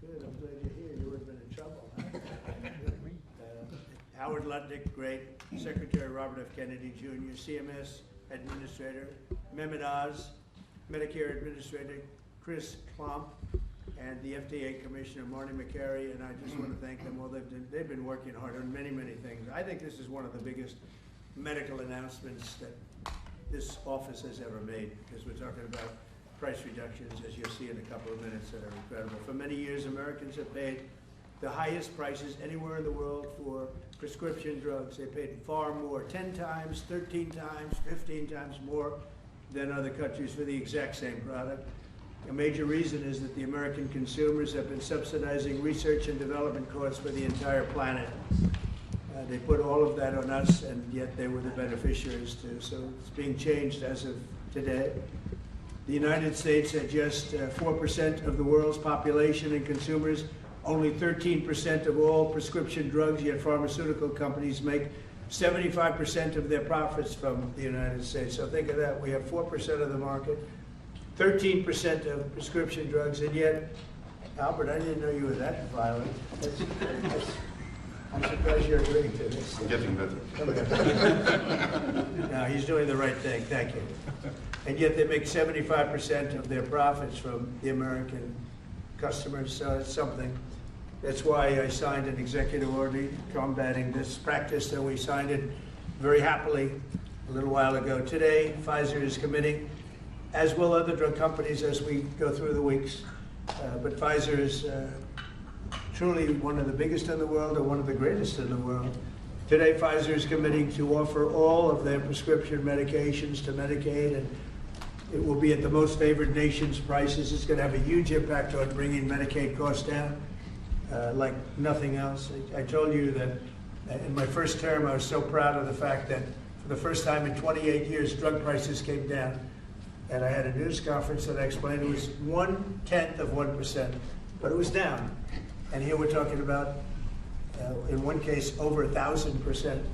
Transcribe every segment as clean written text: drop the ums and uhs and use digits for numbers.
Good, I'm glad you're here. You would have been in trouble. Howard Lutnick, great. Secretary Robert F. Kennedy Jr., CMS Administrator, Mehmet Oz, Medicare Administrator Chris Klomp, and the FDA Commissioner Marty McCary, and I just want to thank them all. They've been working hard on many, many things. I think this is one of the biggest medical announcements that this office has ever made, because we're talking about price reductions, as you'll see in a couple of minutes, that are incredible. For many years, Americans have paid the highest prices anywhere in the world for prescription drugs. They paid far more, 10 times, 13 times, 15 times more than other countries for the exact same product. A major reason is that the American consumers have been subsidizing research and development costs for the entire planet. They put all of that on us, and yet they were the beneficiaries too. So it's being changed as of today. The United States at just 4% of the world's population and consumers, only 13% of all prescription drugs, yet pharmaceutical companies make 75% of their profits from the United States. So think of that. We have 4% of the market, 13% of prescription drugs, and yet, Albert, I didn't know you were that violent. I'm surprised you're agreeing to this. I'm getting better. No, he's doing the right thing. Thank you. And yet they make 75% of their profits from the American customers, so it's something. That's why I signed an executive order combating this practice, and we signed it very happily a little while ago. Today, Pfizer is committing, as will other drug companies as we go through the weeks, but Pfizer is truly one of the biggest in the world and one of the greatest in the world. Today, Pfizer is committing to offer all of their prescription medications to Medicaid, and it will be at the most favored nation's prices. It's going to have a huge impact on bringing Medicaid costs down like nothing else. I told you that in my first term, I was so proud of the fact that for the first time in 28 years, drug prices came down. And I had a news conference that I explained it was 1/10 of 1%, but it was down. And here we're talking about, in one case, over 1,000%.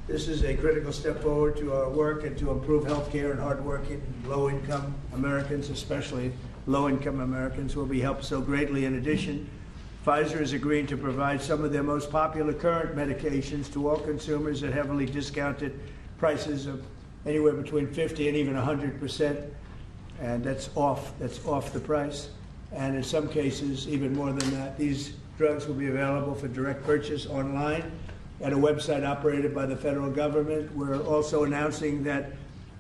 This is a critical step forward to our work and to improve health care, and hardworking, low-income Americans, especially low-income Americans, will be helped so greatly. In addition, Pfizer is agreeing to provide some of their most popular current medications to all consumers at heavily discounted prices of anywhere between 50 and even 100%, and that's off the price. And in some cases, even more than that. These drugs will be available for direct purchase online at a website operated by the federal government. We're also announcing that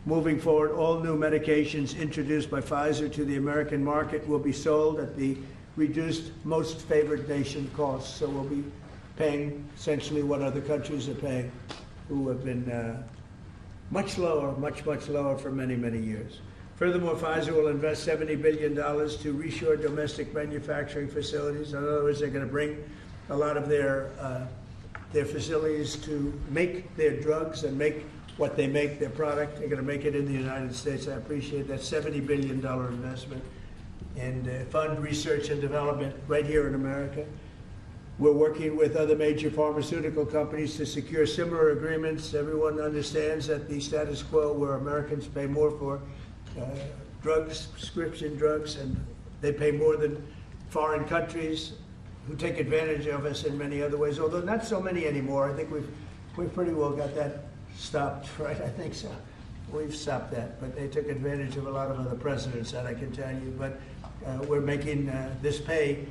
moving forward, all new medications introduced by Pfizer to the American market will be sold at the reduced most favored nation costs. So we'll be paying essentially what other countries are paying, who have been much lower for many, many years. Furthermore, Pfizer will invest $70 billion to reshore domestic manufacturing facilities. In other words, they're going to bring a lot of their facilities to make their drugs and make what they make, their product. They're going to make it in the United States. I appreciate that $70 billion investment and fund research and development right here in America. We're working with other major pharmaceutical companies to secure similar agreements. Everyone understands that the status quo where Americans pay more for drugs, prescription drugs, and they pay more than foreign countries who take advantage of us in many other ways, although not so many anymore. I think we've pretty well got that stopped, right? I think so. We've stopped that, but they took advantage of a lot of other precedents, that I can tell you. But we're making this pay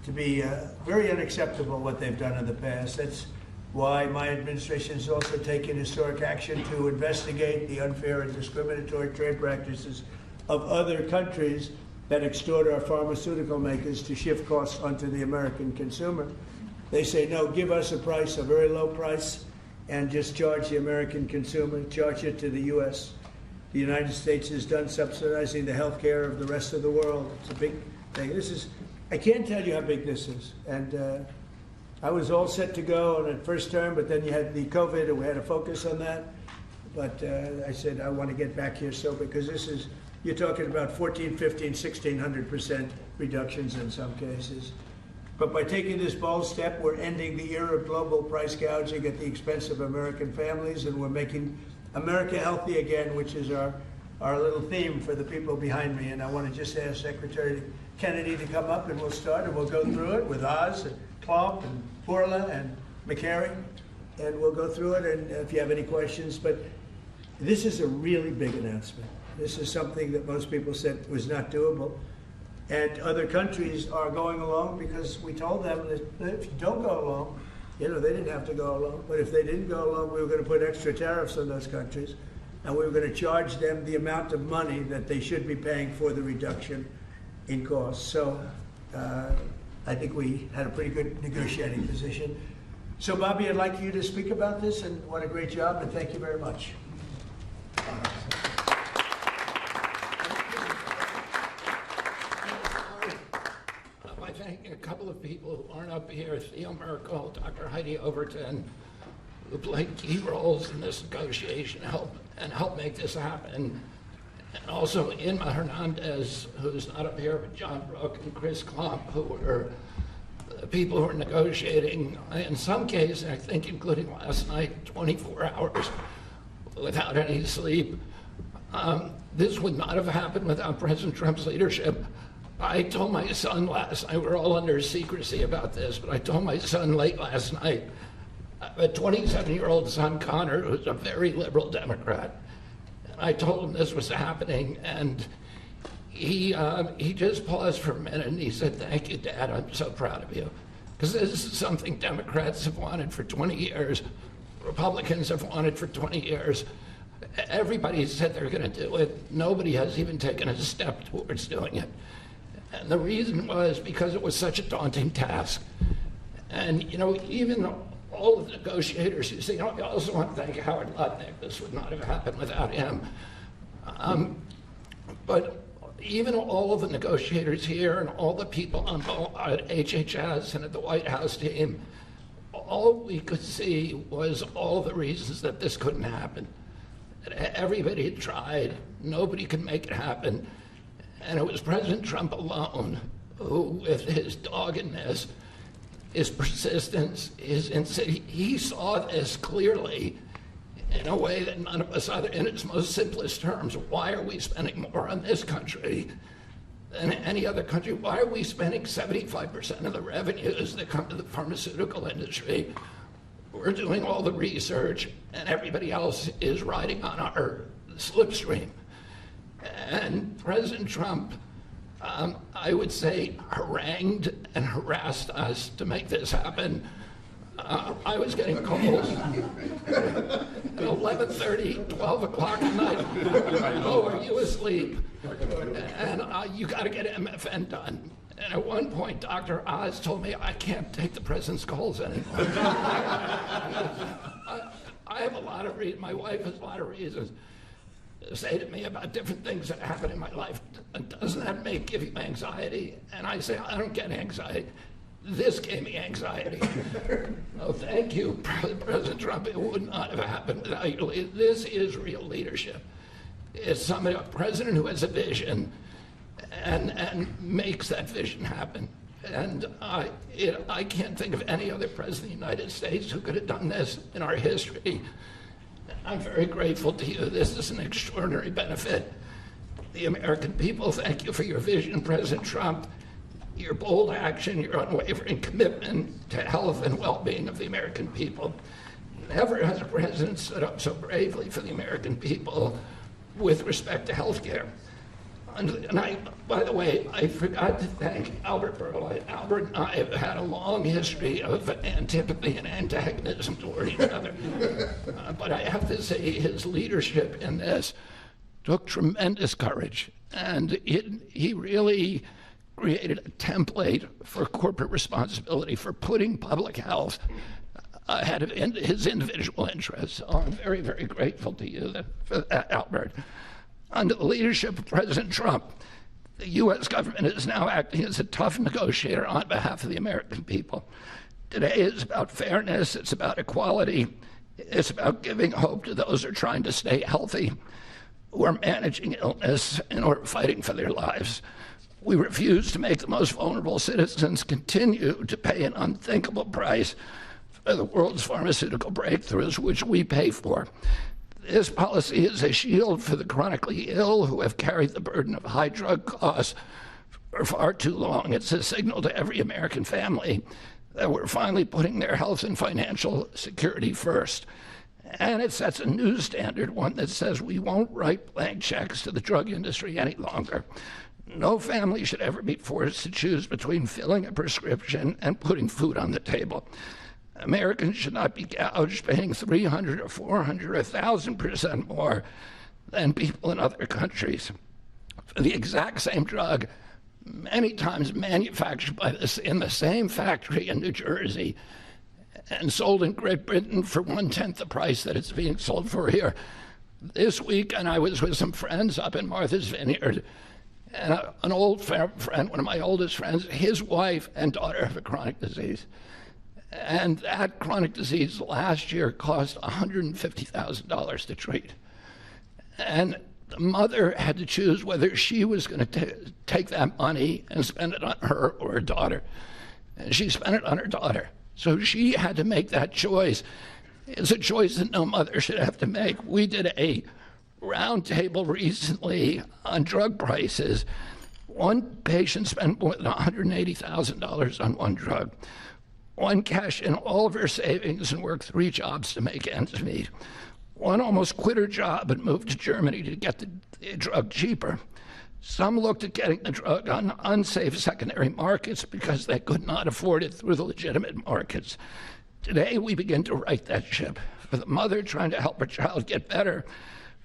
to be very unacceptable, what they've done in the past. That's why my administration has also taken historic action to investigate the unfair and discriminatory trade practices of other countries that extort our pharmaceutical makers to shift costs onto the American consumer. They say, no, give us a price, a very low price, and just charge the American consumer, charge it to the U.S. The United States is done subsidizing the health care of the rest of the world. It's a big thing. I can't tell you how big this is. And I was all set to go on the first term, but then you had the COVID, and we had to focus on that. But I said, I want to get back here, because this is, you're talking about 14, 15, 1,600% reductions in some cases. But by taking this bold step, we're ending the era of global price gouging at the expense of American families, and we're making America healthy again, which is our little theme for the people behind me. And I want to just ask Secretary Kennedy to come up and we'll start and we'll go through it with Oz and Klomp and Borla and McCary, and we'll go through it, and if you have any questions. But this is a really big announcement. This is something that most people said was not doable. And other countries are going along because we told them that if you don't go along, they didn't have to go along, but if they didn't go along, we were going to put extra tariffs on those countries, and we were going to charge them the amount of money that they should be paying for the reduction in costs. So I think we had a pretty good negotiating position. So Bobby, I'd like you to speak about this, and what a great job, and thank you very much. I thank a couple of people who aren't up here, Theo Merkel, Dr. Heidi Overton, who played key roles in this negotiation and helped make this happen. And also Inma Hernandez, who's not up here, but John Brook and Chris Klomp, who were the people who were negotiating, in some cases, I think including last night, 24 hours without any sleep. This would not have happened without President Trump's leadership. I told my son last night, we're all under secrecy about this, but I told my son late last night, a 27-year-old son, Connor, who's a very liberal Democrat, and I told him this was happening, and he just paused for a minute and he said, "Thank you, Dad, I'm so proud of you." Because this is something Democrats have wanted for 20 years, Republicans have wanted for 20 years. Everybody said they're going to do it. Nobody has even taken a step towards doing it. And the reason was because it was such a daunting task. And, even all of the negotiators who say, I also want to thank Howard Lutnick. This would not have happened without him. But even all of the negotiators here and all the people at HHS and at the White House team, all we could see was all the reasons that this couldn't happen. Everybody had tried. Nobody could make it happen. And it was President Trump alone who, with his doggedness, his persistence, he saw this clearly in a way that none of us other, in its most simplest terms. Why are we spending more on this country than any other country? Why are we spending 75% of the revenues that come to the pharmaceutical industry? We're doing all the research, and everybody else is riding on our slipstream. And President Trump, I would say, harangued and harassed us to make this happen. I was getting calls at 11:30, 12 o'clock at night. "Oh, are you asleep? And you got to get MFN done." And at one point, Dr. Oz told me, "I can't take the president's calls anymore." I have a lot of reasons, my wife has a lot of reasons to say to me about different things that happen in my life. Doesn't that give you anxiety? And I say, I don't get anxiety. This gave me anxiety. Oh, thank you, President Trump. It would not have happened without you. This is real leadership. It's a president who has a vision and makes that vision happen. And I can't think of any other president of the United States who could have done this in our history. I'm very grateful to you. This is an extraordinary benefit. The American people, thank you for your vision, President Trump, your bold action, your unwavering commitment to health and well-being of the American people. Never has a president stood up so bravely for the American people with respect to health care. And by the way, I forgot to thank Albert Berle. Albert and I have had a long history of antipathy and antagonism toward each other. But I have to say his leadership in this took tremendous courage. And he really created a template for corporate responsibility, for putting public health ahead of his individual interests. So I'm very, very grateful to you for that, Albert. Under the leadership of President Trump, the U.S. government is now acting as a tough negotiator on behalf of the American people. Today is about fairness, it's about equality, it's about giving hope to those who are trying to stay healthy, who are managing illness, and who are fighting for their lives. We refuse to make the most vulnerable citizens continue to pay an unthinkable price for the world's pharmaceutical breakthroughs, which we pay for. This policy is a shield for the chronically ill who have carried the burden of high drug costs for far too long. It's a signal to every American family that we're finally putting their health and financial security first. And it sets a new standard, one that says we won't write blank checks to the drug industry any longer. No family should ever be forced to choose between filling a prescription and putting food on the table. Americans should not be gouged paying 300 or 400 or 1,000% more than people in other countries for the exact same drug, many times manufactured in the same factory in New Jersey and sold in Great Britain for 1/10 the price that it's being sold for here. This weekend, I was with some friends up in Martha's Vineyard, and an old friend, one of my oldest friends, his wife and daughter have a chronic disease. And that chronic disease last year cost $150,000 to treat. And the mother had to choose whether she was going to take that money and spend it on her or her daughter. And she spent it on her daughter. So she had to make that choice. It's a choice that no mother should have to make. We did a roundtable recently on drug prices. One patient spent more than $180,000 on one drug. One cashed in all of her savings and worked 3 jobs to make ends meet. One almost quit her job and moved to Germany to get the drug cheaper. Some looked at getting the drug on unsafe secondary markets because they could not afford it through the legitimate markets. Today, we begin to right that ship. For the mother trying to help her child get better,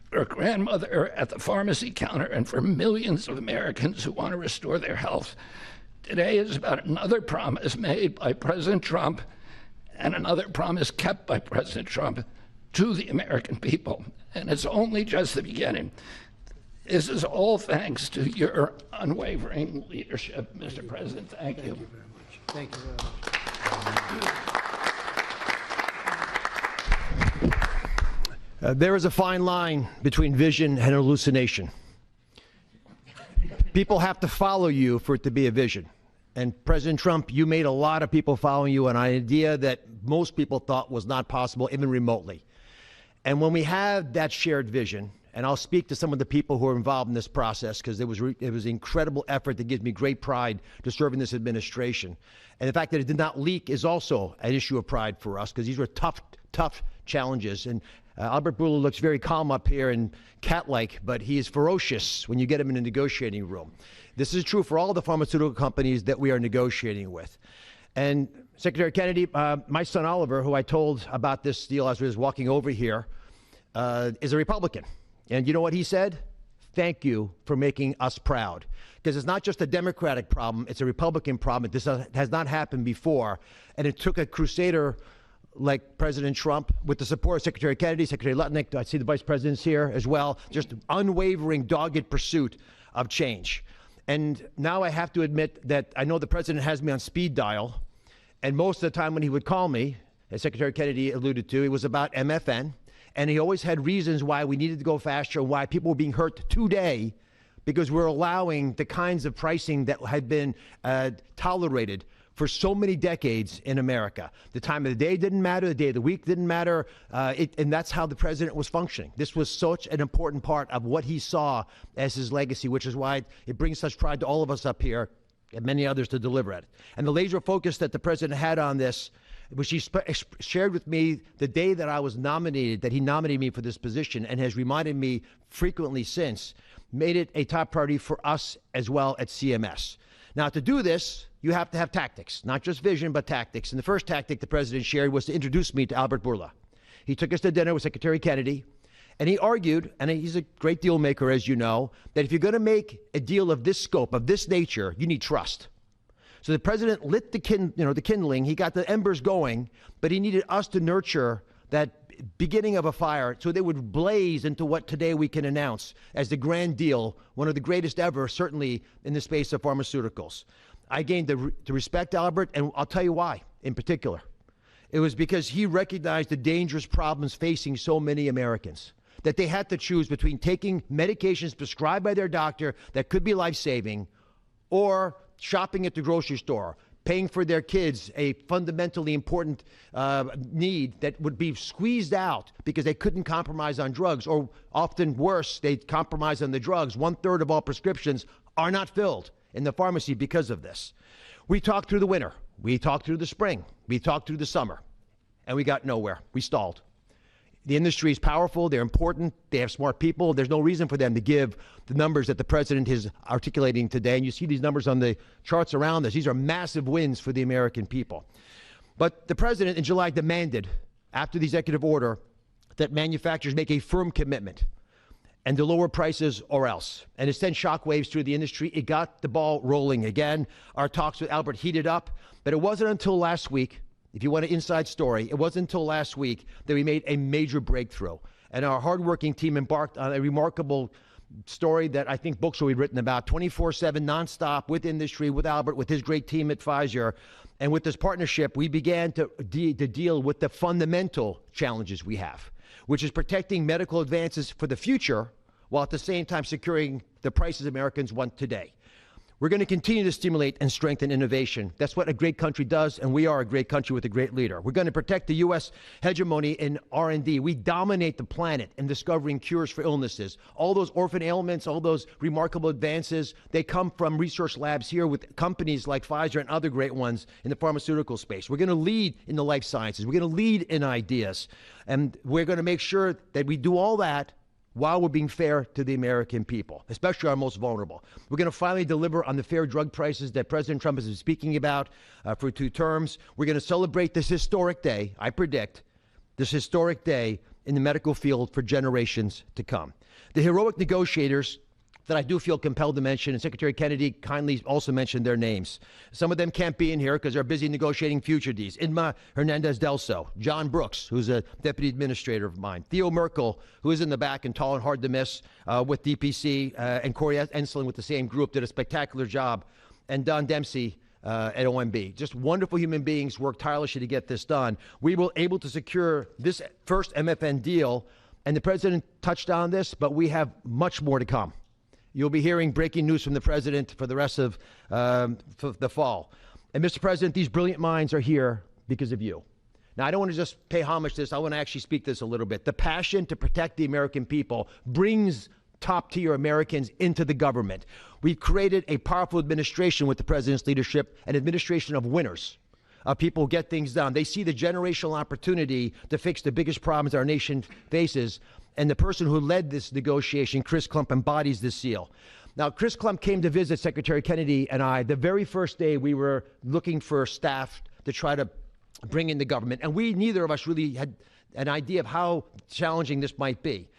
for a grandmother at the pharmacy counter, and for millions of Americans who want to restore their health. Today is about another promise made by President Trump and another promise kept by President Trump to the American people. And it's only just the beginning. This is all thanks to your unwavering leadership, Mr. President. Thank you. Thank you very much. Thank you very much. There is a fine line between vision and hallucination. People have to follow you for it to be a vision. And President Trump, you made a lot of people following you, an idea that most people thought was not possible, even remotely. And when we have that shared vision, and I'll speak to some of the people who are involved in this process because it was incredible effort that gives me great pride to serve in this administration. And the fact that it did not leak is also an issue of pride for us because these were tough challenges. And Albert Bourla looks very calm up here and cat-like, but he is ferocious when you get him in a negotiating room. This is true for all the pharmaceutical companies that we are negotiating with. And Secretary Kennedy, my son Oliver, who I told about this deal as we was walking over here, is a Republican. And you know what he said? Thank you for making us proud. Because it's not just a Democratic problem, it's a Republican problem. This has not happened before. And it took a crusader like President Trump, with the support of Secretary Kennedy, Secretary Lutnick, I see the vice presidents here as well, just unwavering, dogged pursuit of change. And now I have to admit that I know the president has me on speed dial, and most of the time when he would call me, as Secretary Kennedy alluded to, it was about MFN, and he always had reasons why we needed to go faster and why people were being hurt today because we're allowing the kinds of pricing that had been tolerated for so many decades in America. The time of the day didn't matter, the day of the week didn't matter, and that's how the president was functioning. This was such an important part of what he saw as his legacy, which is why it brings such pride to all of us up here and many others to deliver it. And the laser focus that the president had on this, which he shared with me the day that I was nominated, that he nominated me for this position and has reminded me frequently since, made it a top priority for us as well at CMS. Now, to do this, you have to have tactics, not just vision, but tactics. And the first tactic the president shared was to introduce me to Albert Bourla. He took us to dinner with Secretary Kennedy, and he argued, and he's a great deal maker, as you know, that if you're going to make a deal of this scope, of this nature, you need trust. So the president lit the kindling. He got the embers going, but he needed us to nurture that beginning of a fire so they would blaze into what today we can announce as the grand deal, one of the greatest ever, certainly in the space of pharmaceuticals. I gained to respect Albert, and I'll tell you why in particular. It was because he recognized the dangerous problems facing so many Americans, that they had to choose between taking medications prescribed by their doctor that could be life-saving or shopping at the grocery store, paying for their kids a fundamentally important need that would be squeezed out because they couldn't compromise on drugs, or often worse, they compromise on the drugs. 1/3 of all prescriptions are not filled, in the pharmacy because of this. We talked through the winter. We talked through the spring. We talked through the summer. And we got nowhere. We stalled. The industry is powerful. They're important. They have smart people. There's no reason for them to give the numbers that the president is articulating today. And you see these numbers on the charts around us. These are massive wins for the American people. But the president in July demanded, after the executive order, that manufacturers make a firm commitment and to lower prices or else. And it sent shockwaves through the industry. It got the ball rolling again. Our talks with Albert heated up. But it wasn't until last week, if you want an inside story, it wasn't until last week that we made a major breakthrough. And our hardworking team embarked on a remarkable story that I think books will be written about, 24/7, nonstop, with industry, with Albert, with his great team at Pfizer. And with this partnership, we began to deal with the fundamental challenges we have, which is protecting medical advances for the future while at the same time securing the prices Americans want today. We're going to continue to stimulate and strengthen innovation. That's what a great country does, and we are a great country with a great leader. We're going to protect the U.S. hegemony in R&D. We dominate the planet in discovering cures for illnesses. All those orphan ailments, all those remarkable advances, they come from research labs here with companies like Pfizer and other great ones in the pharmaceutical space. We're going to lead in the life sciences. We're going to lead in ideas. And we're going to make sure that we do all that while we're being fair to the American people, especially our most vulnerable. We're going to finally deliver on the fair drug prices that President Trump has been speaking about for 2 terms. We're going to celebrate this historic day, I predict, this historic day in the medical field for generations to come. The heroic negotiators that I do feel compelled to mention, and Secretary Kennedy kindly also mentioned their names. Some of them can't be in here because they're busy negotiating future deals. Inma Hernandez-Delso, John Brooks, who's a deputy administrator of mine, Theo Merkel, who is in the back and tall and hard to miss with DPC, and Corey Enslin with the same group did a spectacular job, and Don Dempsey at OMB. Just wonderful human beings worked tirelessly to get this done. We were able to secure this first MFN deal, and the president touched on this, but we have much more to come. You'll be hearing breaking news from the president for the rest of the fall. And Mr. President, these brilliant minds are here because of you. Now, I don't want to just pay homage to this. I want to actually speak this a little bit. The passion to protect the American people brings top-tier Americans into the government. We've created a powerful administration with the president's leadership, an administration of winners. People get things done. They see the generational opportunity to fix the biggest problems our nation faces. And the person who led this negotiation, Chris Klump, embodies this seal. Now, Chris Klump came to visit Secretary Kennedy and I the very first day we were looking for staff to try to bring in the government. And neither of us really had an idea of how challenging this might be.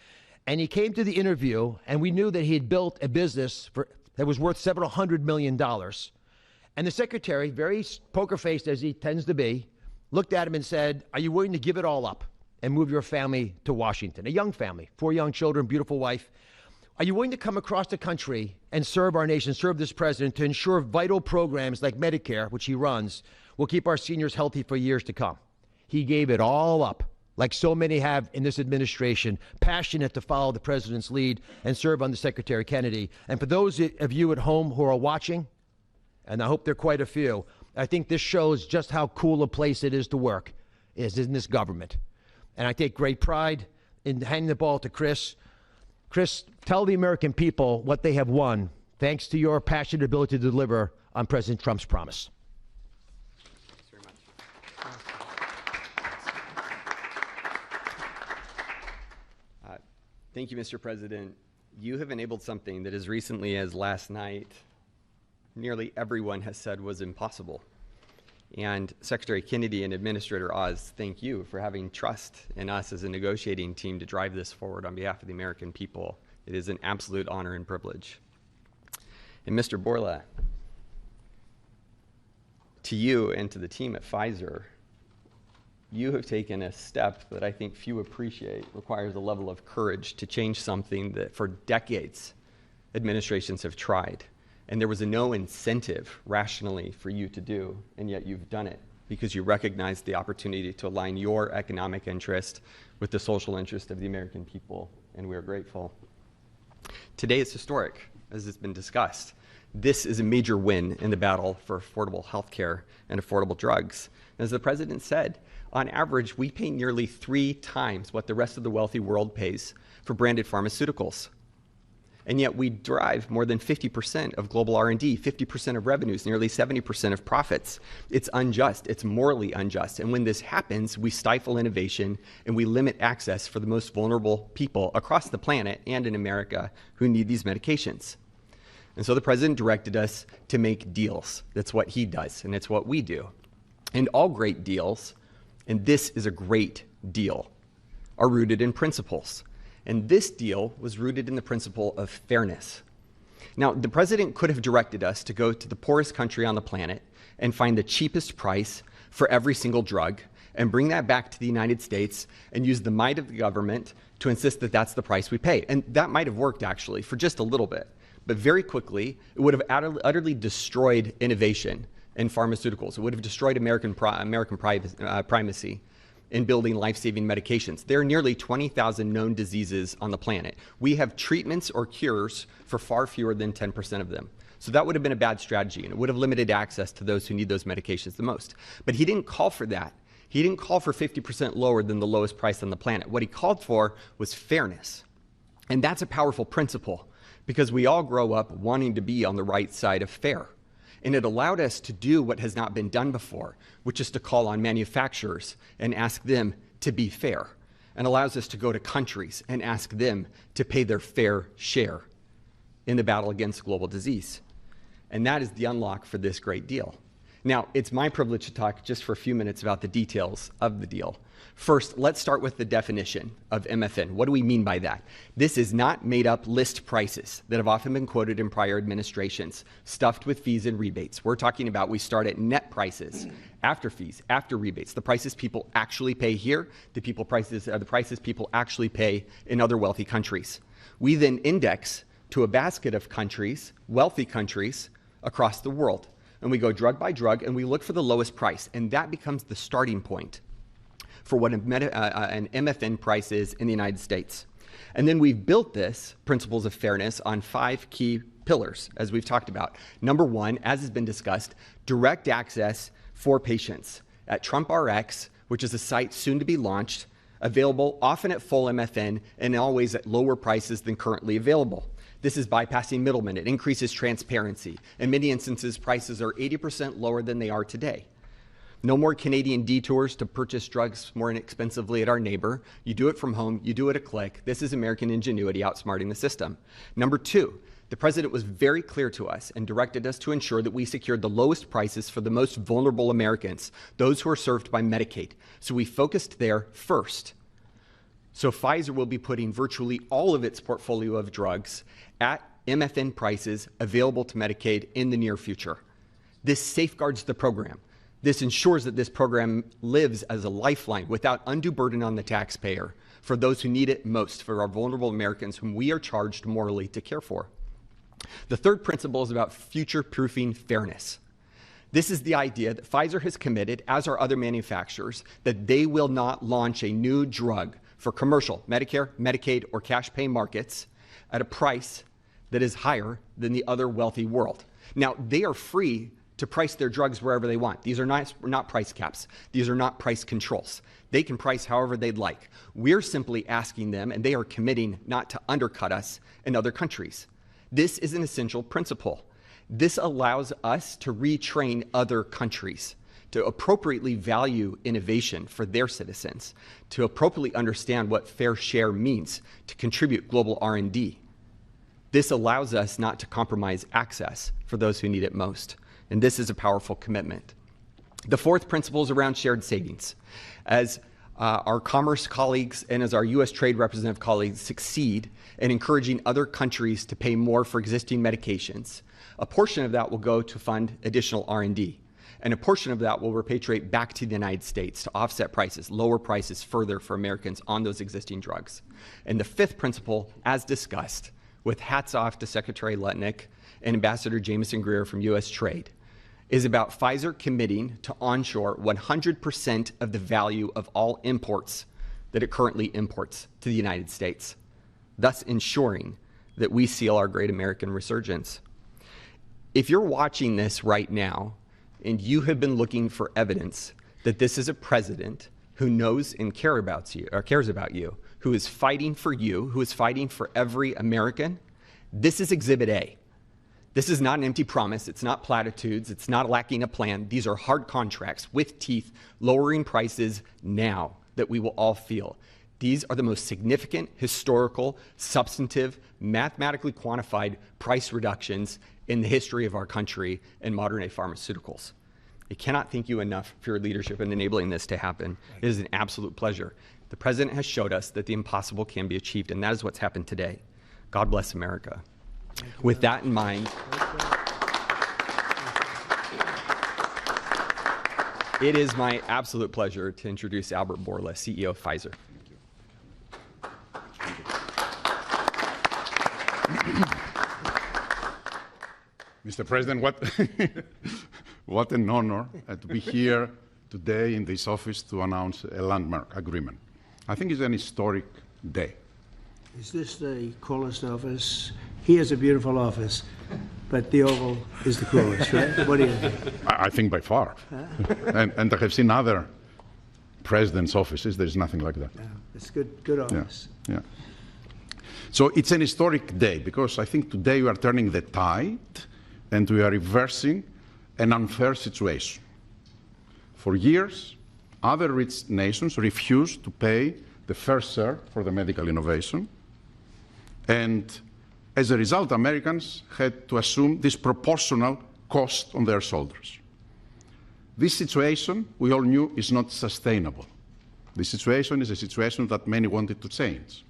And he came to the interview, and we knew that he had built a business that was worth several $100 million. And the secretary, very poker-faced as he tends to be, looked at him and said, "Are you willing to give it all up and move your family to Washington?" A young family, 4 young children, beautiful wife. "Are you willing to come across the country and serve our nation, serve this president to ensure vital programs like Medicare, which he runs, will keep our seniors healthy for years to come?" He gave it all up, like so many have in this administration, passionate to follow the president's lead and serve under Secretary Kennedy. And for those of you at home who are watching, and I hope there are quite a few, I think this shows just how cool a place it is to work, is in this government. And I take great pride in handing the ball to Chris. Chris, tell the American people what they have won thanks to your passionate ability to deliver on President Trump's promise. Thanks very much. Thank you, Mr. President. You have enabled something that as recently as last night, nearly everyone has said was impossible. And Secretary Kennedy and Administrator Oz, thank you for having trust in us as a negotiating team to drive this forward on behalf of the American people. It is an absolute honor and privilege. And Mr. Borla, to you and to the team at Pfizer, you have taken a step that I think few appreciate, requires a level of courage to change something that for decades administrations have tried. And there was no incentive rationally for you to do, and yet you've done it because you recognized the opportunity to align your economic interest with the social interest of the American people, and we are grateful. Today is historic, as has been discussed. This is a major win in the battle for affordable health care and affordable drugs. As the president said, on average, we pay nearly 3 times what the rest of the wealthy world pays for branded pharmaceuticals. And yet we drive more than 50% of global R&D, 50% of revenues, nearly 70% of profits. It's unjust. It's morally unjust. And when this happens, we stifle innovation and we limit access for the most vulnerable people across the planet and in America who need these medications. And so the president directed us to make deals. That's what he does, and it's what we do. And all great deals, and this is a great deal, are rooted in principles. And this deal was rooted in the principle of fairness. Now, the president could have directed us to go to the poorest country on the planet and find the cheapest price for every single drug and bring that back to the United States and use the might of the government to insist that that's the price we pay. And that might have worked, actually, for just a little bit. But very quickly, it would have utterly destroyed innovation in pharmaceuticals. It would have destroyed American primacy in building life-saving medications. There are nearly 20,000 known diseases on the planet. We have treatments or cures for far fewer than 10% of them. So that would have been a bad strategy, and it would have limited access to those who need those medications the most. But he didn't call for that. He didn't call for 50% lower than the lowest price on the planet. What he called for was fairness. And that's a powerful principle, because we all grow up wanting to be on the right side of fair. And it allowed us to do what has not been done before, which is to call on manufacturers and ask them to be fair, and allows us to go to countries and ask them to pay their fair share in the battle against global disease. And that is the unlock for this great deal. Now, it's my privilege to talk just for a few minutes about the details of the deal. First, let's start with the definition of MFN. What do we mean by that? This is not made-up list prices that have often been quoted in prior administrations, stuffed with fees and rebates. We're talking about we start at net prices, after fees, after rebates, the prices people actually pay here, the prices people actually pay in other wealthy countries. We then index to a basket of countries, wealthy countries, across the world. And we go drug by drug, and we look for the lowest price. And that becomes the starting point for what an MFN price is in the United States. And then we've built this principles of fairness on 5 key pillars, as we've talked about. Number 1, as has been discussed, direct access for patients at TrumpRx, which is a site soon to be launched, available often at full MFN and always at lower prices than currently available. This is bypassing middlemen. It increases transparency. In many instances, prices are 80% lower than they are today. No more Canadian detours to purchase drugs more inexpensively at our neighbor. You do it from home. You do it a click. This is American ingenuity outsmarting the system. Number 2, the president was very clear to us and directed us to ensure that we secured the lowest prices for the most vulnerable Americans, those who are served by Medicaid. So we focused there first. So Pfizer will be putting virtually all of its portfolio of drugs at MFN prices available to Medicaid in the near future. This safeguards the program. This ensures that this program lives as a lifeline without undue burden on the taxpayer for those who need it most, for our vulnerable Americans whom we are charged morally to care for. The third principle is about future-proofing fairness. This is the idea that Pfizer has committed, as are other manufacturers, that they will not launch a new drug for commercial, Medicare, Medicaid, or cash pay markets at a price that is higher than the other wealthy world. Now, they are free to price their drugs wherever they want. These are not price caps. These are not price controls. They can price however they'd like. We're simply asking them, and they are committing not to undercut us in other countries. This is an essential principle. This allows us to retrain other countries to appropriately value innovation for their citizens, to appropriately understand what fair share means, to contribute global R&D. This allows us not to compromise access for those who need it most. And this is a powerful commitment. The fourth principle is around shared savings. As our commerce colleagues and as our U.S. trade representative colleagues succeed in encouraging other countries to pay more for existing medications, a portion of that will go to fund additional R&D. And a portion of that will repatriate back to the United States to offset prices, lower prices further for Americans on those existing drugs. And the fifth principle, as discussed, with hats off to Secretary Lutnick and Ambassador Jameson Greer from U.S. Trade, is about Pfizer committing to onshore 100% of the value of all imports that it currently imports to the United States, thus ensuring that we seal our great American resurgence. If you're watching this right now, and you have been looking for evidence that this is a president who knows and cares about you, who is fighting for you, who is fighting for every American, This is Exhibit A. This is not an empty promise. It's not platitudes. It's not lacking a plan. These are hard contracts with teeth, lowering prices now that we will all feel. These are the most significant, historical, substantive, mathematically quantified price reductions in the history of our country in modern-day pharmaceuticals. I cannot thank you enough for your leadership in enabling this to happen. It is an absolute pleasure. The President has showed us that the impossible can be achieved, and that is what's happened today. God bless America. With that in mind, it is my absolute pleasure to introduce Albert Bourla, CEO of Pfizer. Mr. President, what an honor to be here today in this office to announce a landmark agreement. I think it's an historic day. Is this the coolest office? He has a beautiful office, but the Oval is the coolest, right? What do you think? I think by far. And I have seen other presidents' offices. There's nothing like that. Yeah, it's good office. Yeah. So it's an historic day because I think today we are turning the tide and we are reversing an unfair situation. For years, other rich nations refused to pay the fair share for the medical innovation. And as a result, Americans had to assume disproportional cost on their shoulders. This situation, we all knew, is not sustainable. This situation is a situation that many wanted to change,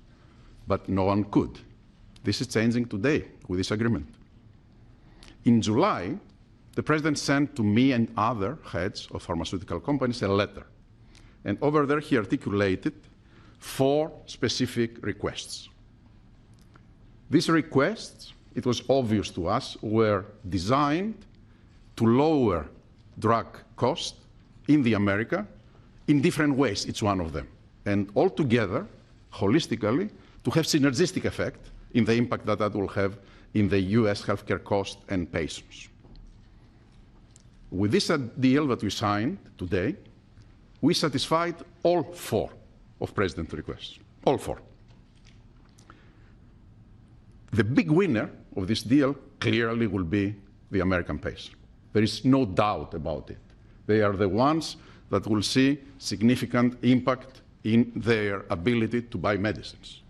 but no one could. This is changing today with this agreement. In July, the President sent to me and other heads of pharmaceutical companies a letter. And over there, he articulated 4 specific requests. These requests, it was obvious to us, were designed to lower drug cost in America in different ways, each one of them. And altogether, holistically, to have synergistic effect in the impact that that will have in the US healthcare cost and patients. With this deal that we signed today, we satisfied all 4 of President's requests, all 4. The big winner of this deal clearly will be the American patient. There is no doubt about it. They are the ones that will see significant impact in their ability to buy medicines.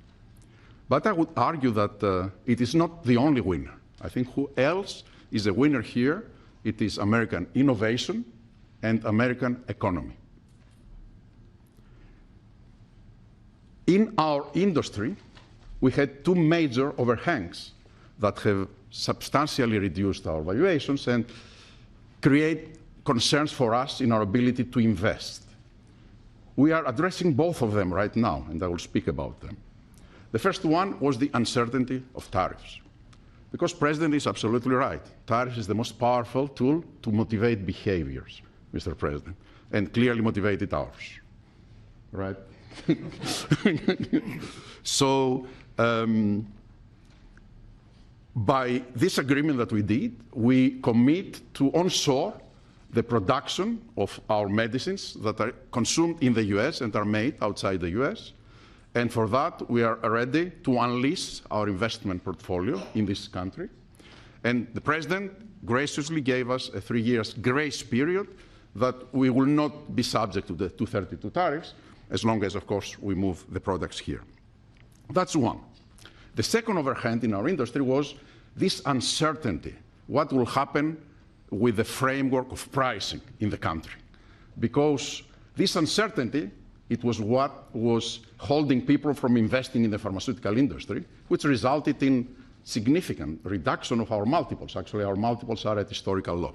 But I would argue that it is not the only winner. I think who else is a winner here? It is American innovation and American economy. In our industry, we had 2 major overhangs that have substantially reduced our valuations and create concerns for us in our ability to invest. We are addressing both of them right now, and I will speak about them. The first one was the uncertainty of tariffs. Because President is absolutely right. Tariffs is the most powerful tool to motivate behaviors, Mr. President, and clearly motivated ours, right? So by this agreement that we did, we commit to onshore the production of our medicines that are consumed in the US and are made outside the US. And for that, we are ready to unleash our investment portfolio in this country. And the President graciously gave us a 3-year grace period that we will not be subject to the 232 tariffs, as long as, of course, we move the products here. That's one. The second overhang in our industry was this uncertainty. What will happen with the framework of pricing in the country? Because this uncertainty, it was what was holding people from investing in the pharmaceutical industry, which resulted in significant reduction of our multiples. Actually, our multiples are at historical low.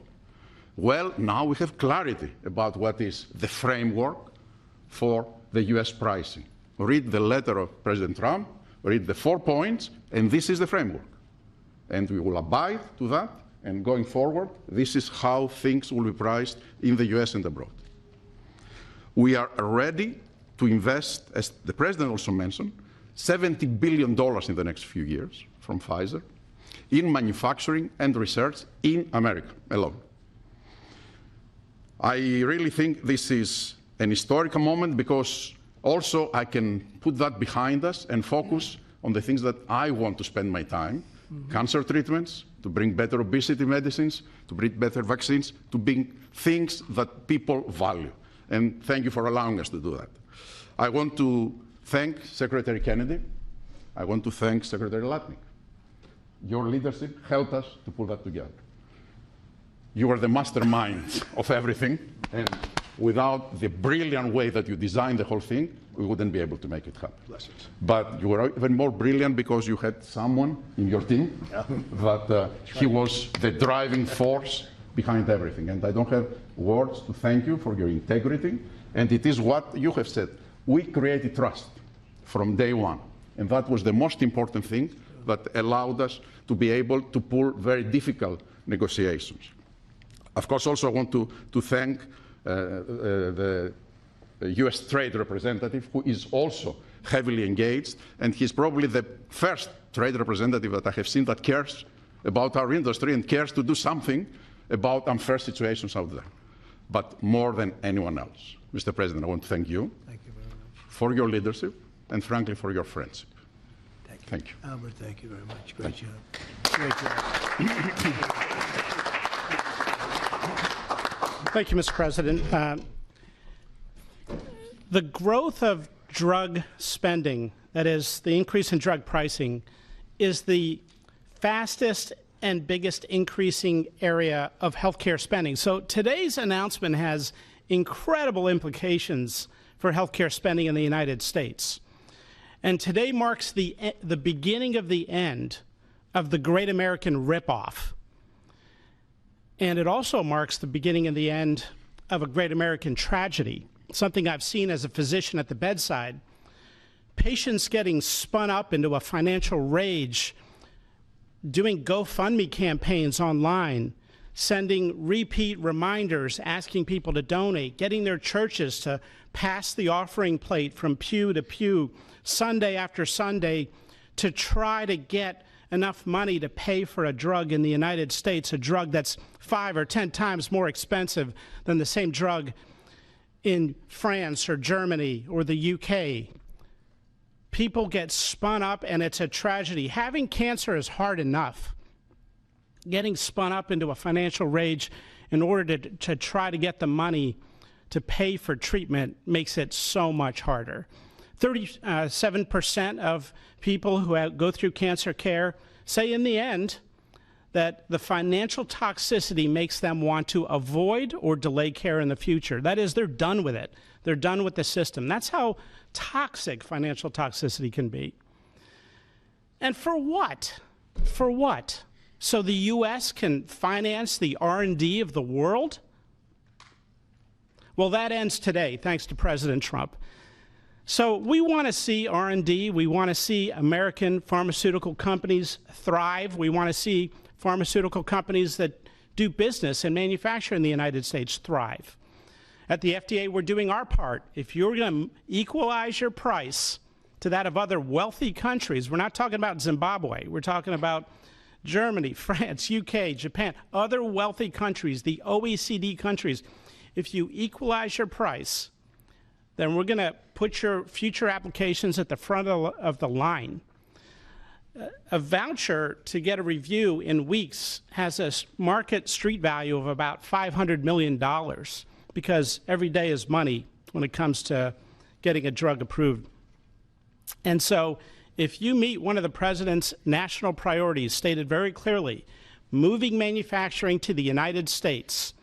Well, now we have clarity about what is the framework for the US pricing. Read the letter of President Trump, read the 4 points, and this is the framework. And we will abide to that, and going forward, this is how things will be priced in the US and abroad. We are ready to invest, as the President also mentioned, $70 billion in the next few years from Pfizer in manufacturing and research in America alone. I really think this is an historical moment because also I can put that behind us and focus on the things that I want to spend my time, cancer treatments, to bring better obesity medicines, to bring better vaccines, to bring things that people value. And thank you for allowing us to do that. I want to thank Secretary Kennedy. I want to thank Secretary Latnik. Your leadership helped us to pull that together. You are the mastermind of everything, and without the brilliant way that you designed the whole thing, we wouldn't be able to make it happen. Blessings. But you were even more brilliant because you had someone in your team that he was the driving force behind everything. And I don't have words to thank you for your integrity. And it is what you have said. We created trust from day one. And that was the most important thing that allowed us to be able to pull very difficult negotiations. Of course, also I want to thank the US trade representative, who is also heavily engaged, and he's probably the first trade representative that I have seen that cares about our industry and cares to do something about unfair situations out there, but more than anyone else. Mr. President, I want to thank you, Thank you very much. for your leadership and, frankly, for your friendship. Thank you. Albert, thank you very much. Great job. Great job. Thank you, Mr. President. The growth of drug spending, that is, the increase in drug pricing, is the fastest and biggest increasing area of healthcare spending. So today's announcement has incredible implications for healthcare spending in the United States. And today marks the beginning of the end of the Great American Ripoff. And it also marks the beginning and the end of a great American tragedy, something I've seen as a physician at the bedside. Patients getting spun up into a financial rage, doing GoFundMe campaigns online, sending repeat reminders, asking people to donate, getting their churches to pass the offering plate from pew to pew, Sunday after Sunday, to try to get enough money to pay for a drug in the United States, a drug that's 5 or 10 times more expensive than the same drug in France or Germany or the UK. People get spun up, and it's a tragedy. Having cancer is hard enough. Getting spun up into a financial rage in order to try to get the money to pay for treatment makes it so much harder. 37% of people who go through cancer care say in the end that the financial toxicity makes them want to avoid or delay care in the future. That is, they're done with it. They're done with the system. That's how toxic financial toxicity can be. And for what? For what? So the U.S. can finance the R&D of the world? Well, that ends today, thanks to President Trump. So we want to see R&D. We want to see American pharmaceutical companies thrive. We want to see pharmaceutical companies that do business and manufacture in the United States thrive. At the FDA, we're doing our part. If you're going to equalize your price to that of other wealthy countries, we're not talking about Zimbabwe. We're talking about Germany, France, UK, Japan, other wealthy countries, the OECD countries. If you equalize your price, then we're going to put your future applications at the front of the line. A voucher to get a review in weeks has a market street value of about $500 million because every day is money when it comes to getting a drug approved. And so if you meet one of the president's national priorities stated very clearly, moving manufacturing to the United States,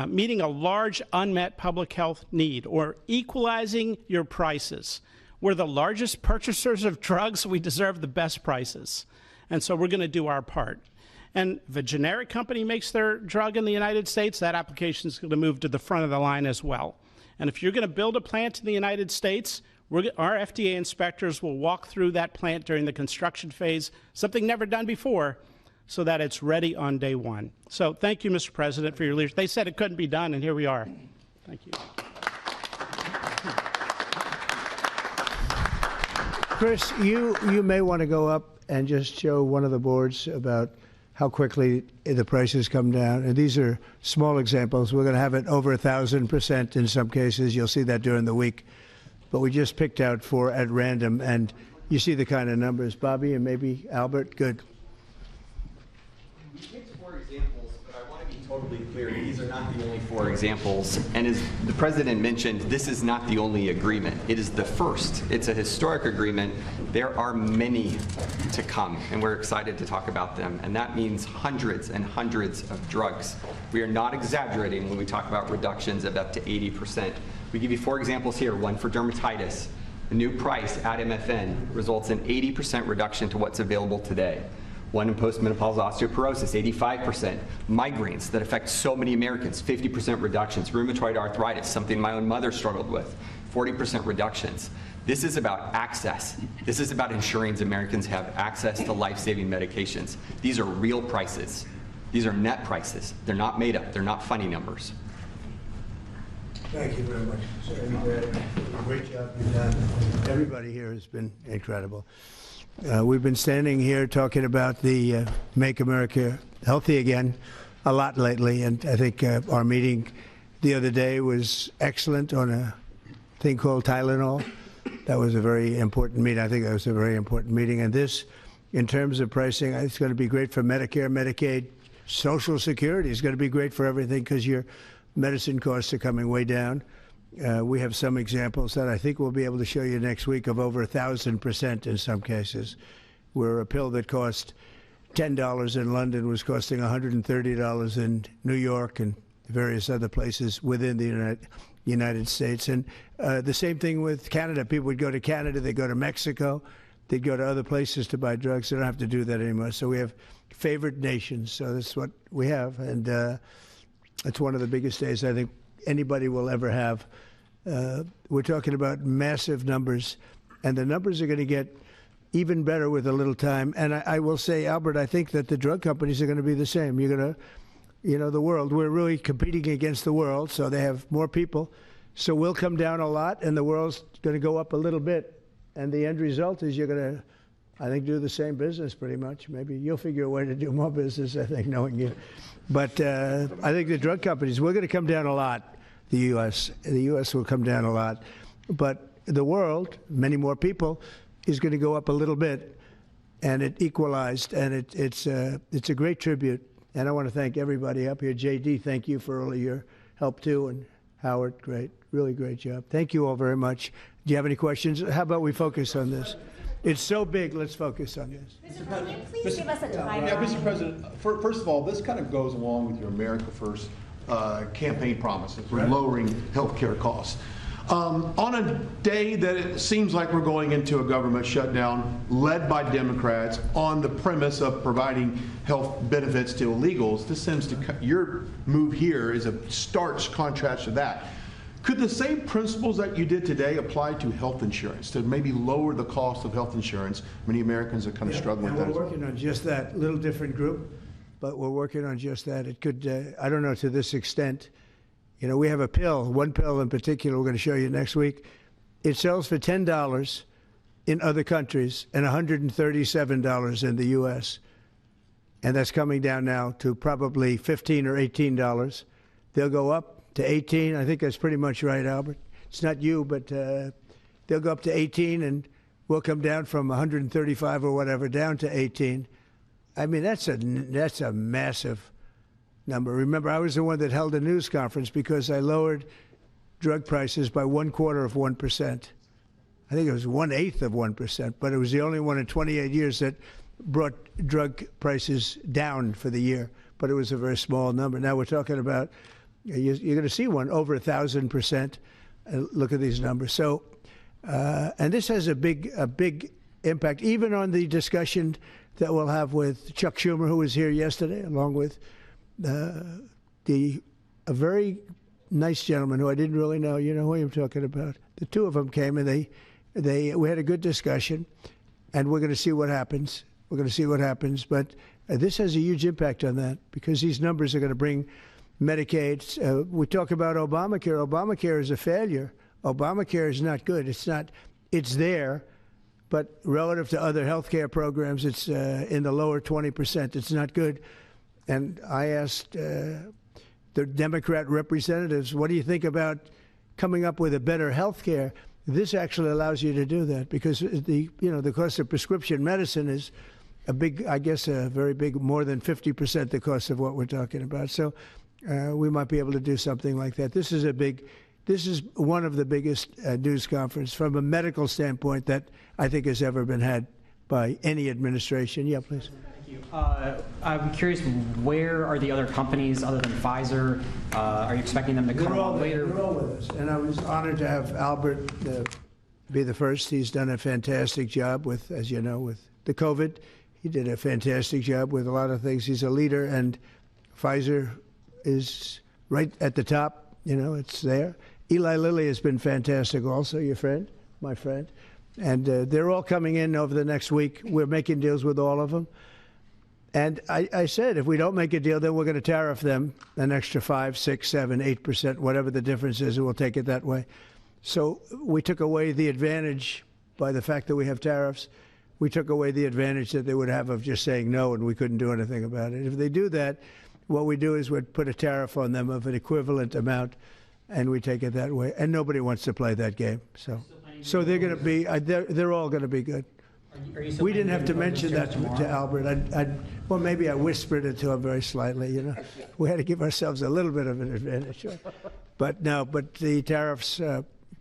meeting a large unmet public health need, or equalizing your prices. We're the largest purchasers of drugs. We deserve the best prices. And so we're going to do our part. And if a generic company makes their drug in the United States, that application is going to move to the front of the line as well. And if you're going to build a plant in the United States, our FDA inspectors will walk through that plant during the construction phase, something never done before, so that it's ready on day one. So thank you, Mr. President, for your leadership. They said it couldn't be done, and here we are. Thank you. Chris, you may want to go up and just show one of the boards about how quickly the prices come down. And these are small examples. We're going to have it over 1,000% in some cases. You'll see that during the week. But we just picked out 4 at random, and you see the kind of numbers. Bobby and maybe Albert, good. We picked 4 examples, but I want to be totally clear. These are not the only 4 examples. And as the president mentioned, this is not the only agreement. It is the first. It's a historic agreement. There are many to come, and we're excited to talk about them. And that means hundreds and hundreds of drugs. We are not exaggerating when we talk about reductions of up to 80%. We give you 4 examples here. One for dermatitis. The new price at MFN results in 80% reduction to what's available today. One in postmenopausal osteoporosis, 85%. Migraines that affect so many Americans, 50% reductions. Rheumatoid arthritis, something my own mother struggled with, 40% reductions. This is about access. This is about ensuring Americans have access to life-saving medications. These are real prices. These are net prices. They're not made up. They're not funny numbers. Thank you very much. Great job you've done. Everybody here has been incredible. We've been standing here talking about the Make America Healthy Again a lot lately, and I think our meeting the other day was excellent on a thing called Tylenol. That was a very important meeting. I think that was a very important meeting. And this, in terms of pricing, it's going to be great for Medicare, Medicaid, Social Security. It's going to be great for everything because your medicine costs are coming way down. We have some examples that I think we'll be able to show you next week of over 1,000% in some cases, where a pill that cost $10 in London was costing $130 in New York and various other places within the United States. And the same thing with Canada. People would go to Canada, they'd go to Mexico, they'd go to other places to buy drugs. They don't have to do that anymore. So we have favored nations. So that's what we have. And it's one of the biggest days I think anybody will ever have. We're talking about massive numbers, and the numbers are going to get even better with a little time. And I will say, Albert, I think that the drug companies are going to be the same. You're going to, the world, we're really competing against the world, so they have more people. So we'll come down a lot, and the world's going to go up a little bit. And the end result is you're going to, I think, do the same business pretty much. Maybe you'll figure a way to do more business, I think, knowing you. But I think the drug companies, we're going to come down a lot, the U.S. The U.S. will come down a lot. But the world, many more people, is going to go up a little bit. And it equalized, and it's a great tribute. And I want to thank everybody up here. J.D., thank you for all of your help, too. And Howard, great, really great job. Thank you all very much. Do you have any questions? How about we focus on this? It's so big, let's focus on this. Mr. President, can you please give us a timeline? Yeah, Mr. President, first of all, this kind of goes along with your America First campaign promises for lowering health care costs. On a day that it seems like we're going into a government shutdown led by Democrats on the premise of providing health benefits to illegals, this seems to, your move here is a stark contrast to that. Could the same principles that you did today apply to health insurance, to maybe lower the cost of health insurance? Many Americans are kind of struggling with that. We're working on just that, little different group, but we're working on just that. It could, I don't know to this extent. We have a pill, one pill in particular we're going to show you next week. It sells for $10 in other countries and $137 in the U.S. And that's coming down now to probably $15 or $18. They'll go up to 18. I think that's pretty much right, Albert. It's not you, but they'll go up to 18, and we'll come down from 135 or whatever down to 18. I mean, that's a massive number. Remember, I was the one that held a news conference because I lowered drug prices by 1/4%. I think it was 1/8 of 1%, but it was the only one in 28 years that brought drug prices down for the year. But it was a very small number. Now we're talking about, you're going to see one over 1,000%. Look at these numbers. So, and this has a big impact, even on the discussion that we'll have with Chuck Schumer, who was here yesterday, along with a very nice gentleman who I didn't really know. You know who I'm talking about. The two of them came, and we had a good discussion, and we're going to see what happens. We're going to see what happens. But this has a huge impact on that because these numbers are going to bring Medicaid. We talk about Obamacare. Obamacare is a failure. Obamacare is not good. It's there, but relative to other health care programs, it's in the lower 20%. It's not good. And I asked the Democrat representatives, what do you think about coming up with a better health care? This actually allows you to do that because the cost of prescription medicine is I guess a very big, more than 50% the cost of what we're talking about. So we might be able to do something like that. This is one of the biggest news conference from a medical standpoint that I think has ever been had by any administration. Yeah, please. I'm curious, where are the other companies other than Pfizer? Are you expecting them to come along later? They're all with us. And I was honored to have Albert be the first. He's done a fantastic job with, as you know, with the COVID. He did a fantastic job with a lot of things. He's a leader, and Pfizer is right at the top. You know, it's there. Eli Lilly has been fantastic also, your friend, my friend. And they're all coming in over the next week. We're making deals with all of them. And I said, if we don't make a deal, then we're going to tariff them an extra 5, 6, 7, 8%, whatever the difference is, and we'll take it that way. So we took away the advantage by the fact that we have tariffs. We took away the advantage that they would have of just saying no, and we couldn't do anything about it. If they do that, what we do is we'd put a tariff on them of an equivalent amount, and we take it that way. And nobody wants to play that game. So they're going to be, they're all going to be good. We didn't have to mention that to Albert. Well, maybe I whispered it to him very slightly, you know. We had to give ourselves a little bit of an advantage. But no, but the tariffs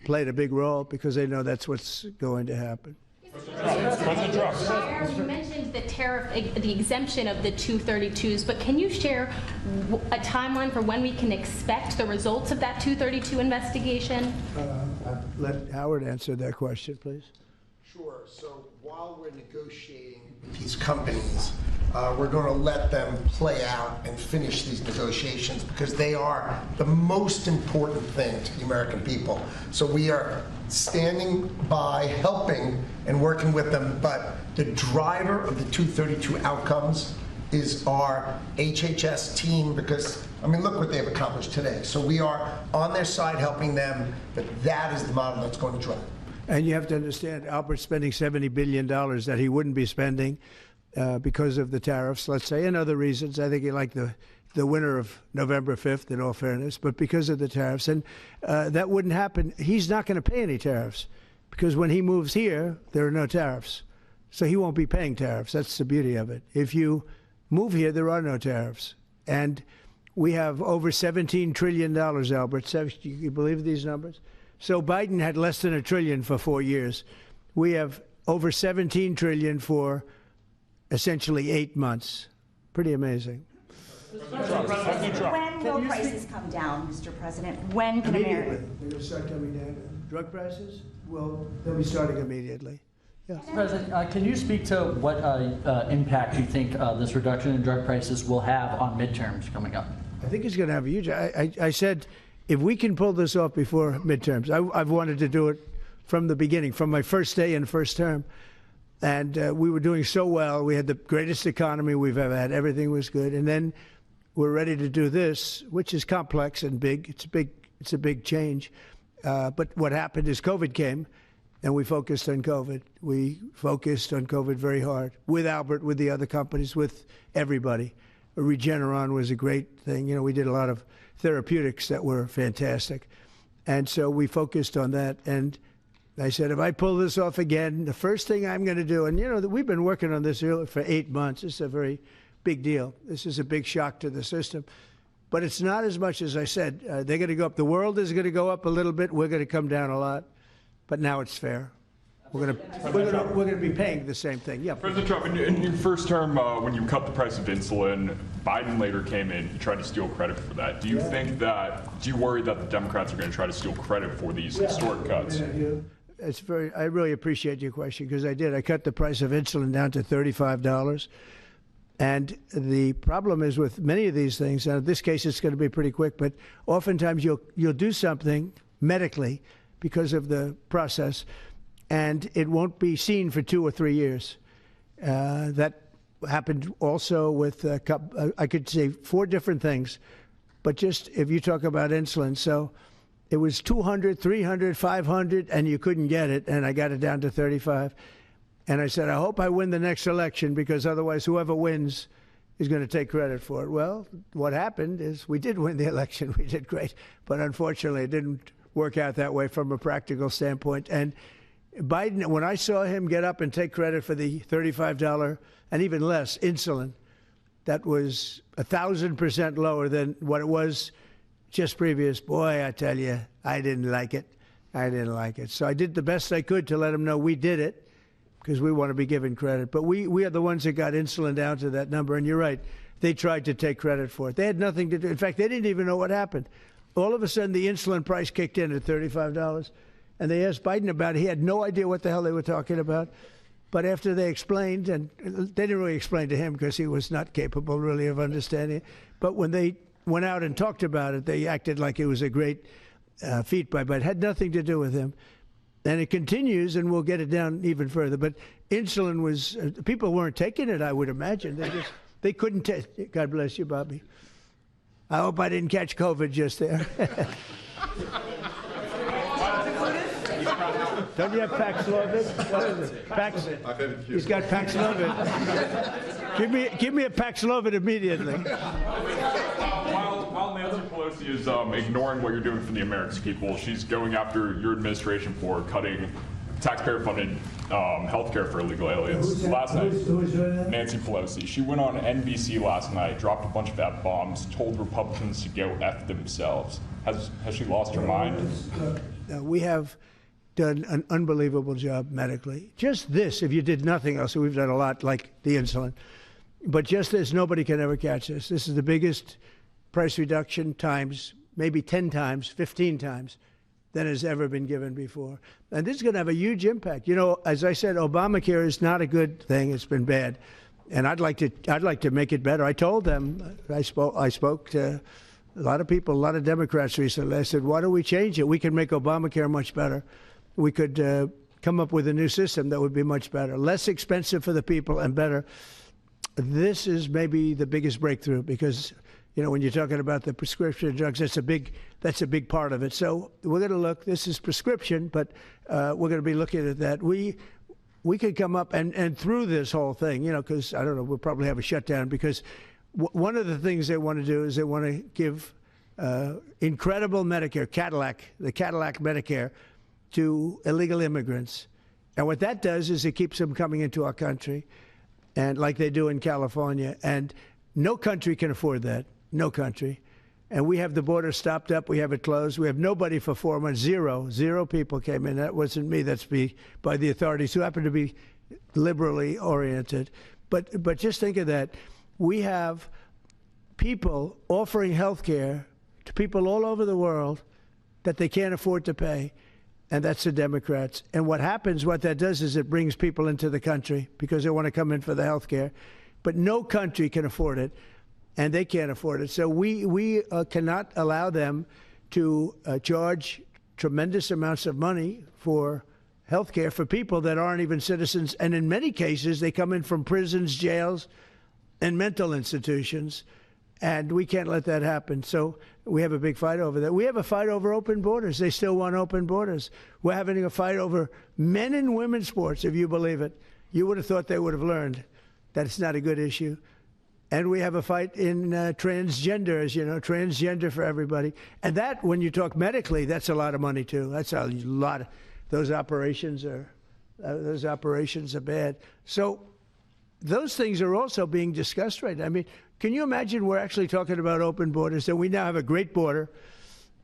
played a big role because they know that's what's going to happen. President Trump. You mentioned the tariff, the exemption of the 232s, but can you share a timeline for when we can expect the results of that 232 investigation? Let Howard answer that question, please. Sure. So while we're negotiating with these companies, we're going to let them play out and finish these negotiations because they are the most important thing to the American people. So we are standing by, helping and working with them, but the driver of the 232 outcomes is our HHS team because, I mean, look what they've accomplished today. So we are on their side helping them, but that is the model that's going to drive. And you have to understand, Albert's spending $70 billion that he wouldn't be spending because of the tariffs, let's say, and other reasons. I think he liked the winner of November 5th, in all fairness, but because of the tariffs. And that wouldn't happen. He's not going to pay any tariffs because when he moves here, there are no tariffs. So he won't be paying tariffs. That's the beauty of it. If you move here, there are no tariffs. And we have over $17 trillion, Albert. Do you believe these numbers? So Biden had less than $1 trillion for 4 years. We have over $17 trillion for essentially 8 months. Pretty amazing. When will prices come down, Mr. President? When can America? They're going to start coming down. Drug prices? Well, they'll be starting immediately. Yeah. Mr. President, can you speak to what impact you think this reduction in drug prices will have on midterms coming up? I think it's going to have a huge. I said, if we can pull this off before midterms, I've wanted to do it from the beginning, from my first day in first term. And we were doing so well. We had the greatest economy we've ever had. Everything was good. And then we're ready to do this, which is complex and big. It's a big change. But what happened is COVID came, and we focused on COVID. We focused on COVID very hard with Albert, with the other companies, with everybody. Regeneron was a great thing. You know, we did a lot of therapeutics that were fantastic. And so we focused on that. And I said, if I pull this off again, the first thing I'm going to do, and you know, we've been working on this for 8 months. It's a very big deal. This is a big shock to the system. But it's not as much as I said. They're going to go up. The world is going to go up a little bit. We're going to come down a lot. But now it's fair. We're going to be paying the same thing. Yeah. President Trump, in your first term, when you cut the price of insulin, Biden later came in and tried to steal credit for that. Do you worry that the Democrats are going to try to steal credit for these historic cuts? I really appreciate your question because I did. I cut the price of insulin down to $35. And the problem is with many of these things, and in this case it's going to be pretty quick, but oftentimes you'll do something medically because of the process, and it won't be seen for 2 or 3 years. That happened also with, I could say 4 different things, but just if you talk about insulin, so it was 200, 300, 500, and you couldn't get it, and I got it down to 35. And I said, I hope I win the next election because otherwise whoever wins is going to take credit for it. Well, what happened is we did win the election. We did great. But unfortunately, it didn't work out that way from a practical standpoint. And Biden, when I saw him get up and take credit for the $35 and even less insulin, that was 1,000% lower than what it was just previous. Boy, I tell you, I didn't like it. I didn't like it. So I did the best I could to let him know we did it, because we want to be given credit. But we are the ones that got insulin down to that number. And you're right, they tried to take credit for it. They had nothing to do. In fact, they didn't even know what happened. All of a sudden, the insulin price kicked in at $35. And they asked Biden about it. He had no idea what the hell they were talking about. But after they explained, and they didn't really explain to him because he was not capable really of understanding it. But when they went out and talked about it, they acted like it was a great feat by Biden. It had nothing to do with him. And it continues, and we'll get it down even further. But insulin was, people weren't taking it, I would imagine. They couldn't take it. God bless you, Bobby. I hope I didn't catch COVID just there. Don't you have Paxlovid? What is it? Pax. He's got Paxlovid. Give me a Paxlovid immediately. While Nancy Pelosi is ignoring what you're doing for the American people, she's going after your administration for cutting taxpayer-funded health care for illegal aliens. Last night, Who's doing that? Nancy Pelosi, she went on NBC last night, dropped a bunch of F-bombs, told Republicans to go F themselves. Has she lost her mind? We have done an unbelievable job medically. Just this, if you did nothing else, we've done a lot like the insulin, but just this, nobody can ever catch this. This is the biggest price reduction times, maybe 10 times, 15 times than has ever been given before. And this is going to have a huge impact. You know, as I said, Obamacare is not a good thing. It's been bad. And I'd like to make it better. I told them, I spoke to a lot of people, a lot of Democrats recently. I said, why don't we change it? We can make Obamacare much better. We could come up with a new system that would be much better, less expensive for the people and better. This is maybe the biggest breakthrough because, you know, when you're talking about the prescription drugs, that's a big part of it. So we're going to look. This is prescription, but we're going to be looking at that. We could come up and through this whole thing, you know, because I don't know, we'll probably have a shutdown because one of the things they want to do is they want to give incredible Medicare, the Cadillac Medicare, to illegal immigrants. And what that does is it keeps them coming into our country, and like they do in California. And no country can afford that. No country. And we have the border stopped up. We have it closed. We have nobody for 4 months. Zero people came in. That wasn't me. That's by the authorities who happen to be liberally oriented. But just think of that. We have people offering health care to people all over the world that they can't afford to pay. And that's the Democrats. And what that does is it brings people into the country because they want to come in for the health care. But no country can afford it, and they can't afford it. So we cannot allow them to charge tremendous amounts of money for health care for people that aren't even citizens. And in many cases, they come in from prisons, jails, and mental institutions. And we can't let that happen. So we have a big fight over that. We have a fight over open borders. They still want open borders. We're having a fight over men and women's sports, if you believe it. You would have thought they would have learned that it's not a good issue. And we have a fight in transgender, as you know, transgender for everybody. And that, when you talk medically, that's a lot of money, too. That's a lot. Those operations are bad. So those things are also being discussed right now. I mean, can you imagine we're actually talking about open borders, and we now have a great border,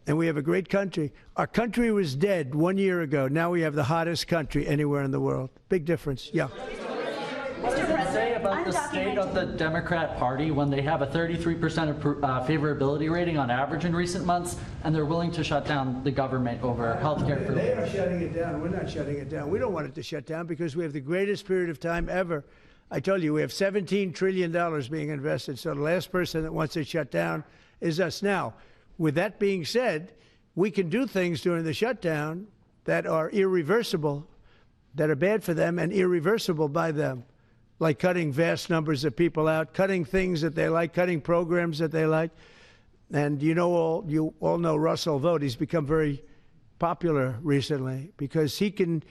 and we have a great country. Our country was dead 1 year ago. Now we have the hottest country anywhere in the world. Big difference. Yeah. What does it say about the state of the Democrat Party when they have a 33% favorability rating on average in recent months, and they're willing to shut down the government over health care? They are shutting it down. We're not shutting it down. We don't want it to shut down because we have the greatest period of time ever. I told you, we have $17 trillion being invested, so the last person that wants it shut down is us. Now, with that being said, we can do things during the shutdown that are irreversible, that are bad for them and irreversible by them, like cutting vast numbers of people out, cutting things that they like, cutting programs that they like. And you all know Russell Vought. He's become very popular recently because he can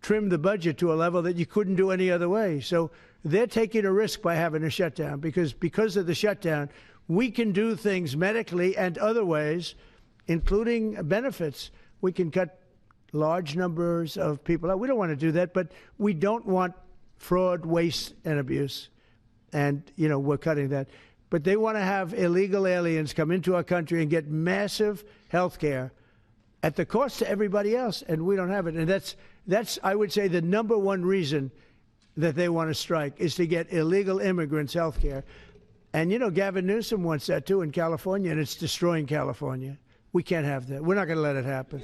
trim the budget to a level that you couldn't do any other way. So they're taking a risk by having a shutdown because of the shutdown, we can do things medically and other ways, including benefits. We can cut large numbers of people out. We don't want to do that, but we don't want fraud, waste, and abuse. And, we're cutting that. But they want to have illegal aliens come into our country and get massive health care at the cost to everybody else, and we don't have it. And that's I would say, the number one reason that they want to strike is to get illegal immigrants health care. And, Gavin Newsom wants that, too, in California, and it's destroying California. We can't have that. We're not going to let it happen.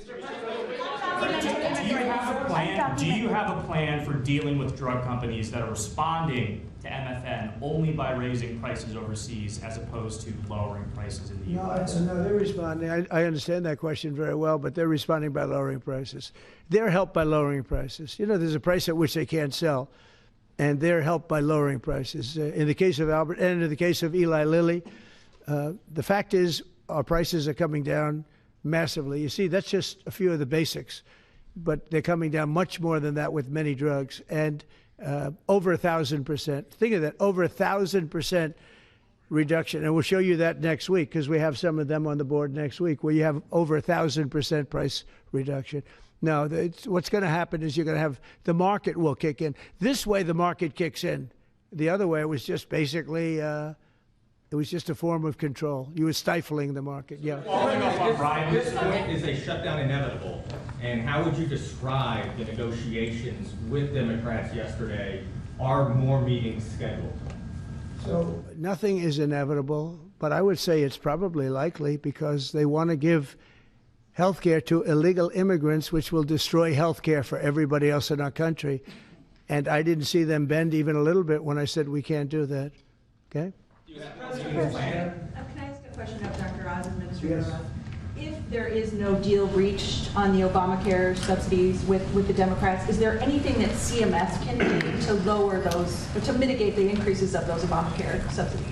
Do you have a plan for dealing with drug companies that are responding to MFN only by raising prices overseas as opposed to lowering prices in the U.S.? No, they're responding. I understand that question very well, but they're responding by lowering prices. They're helped by lowering prices. There's a price at which they can't sell, and they're helped by lowering prices. In the case of Albert and in the case of Eli Lilly, the fact is our prices are coming down massively. You see, that's just a few of the basics, but they're coming down much more than that with many drugs, and over 1,000%. Think of that, over 1,000% reduction. And we'll show you that next week, because we have some of them on the board next week, where you have over 1,000% price reduction. No, what's going to happen is you're going to have the market will kick in. This way, the market kicks in. The other way, it was just basically, it was just a form of control. You were stifling the market. Yeah. Following up on Brian, this point, is a shutdown inevitable? And how would you describe the negotiations with Democrats yesterday? Are more meetings scheduled? So nothing is inevitable, but I would say it's probably likely, because they want to give health care to illegal immigrants, which will destroy health care for everybody else in our country. And I didn't see them bend even a little bit when I said we can't do that. Okay? Can I ask a question of Dr. Oz, Administrator Oz? If there is no deal reached on the Obamacare subsidies with the Democrats, is there anything that CMS can do to lower those, or to mitigate the increases of those Obamacare subsidies?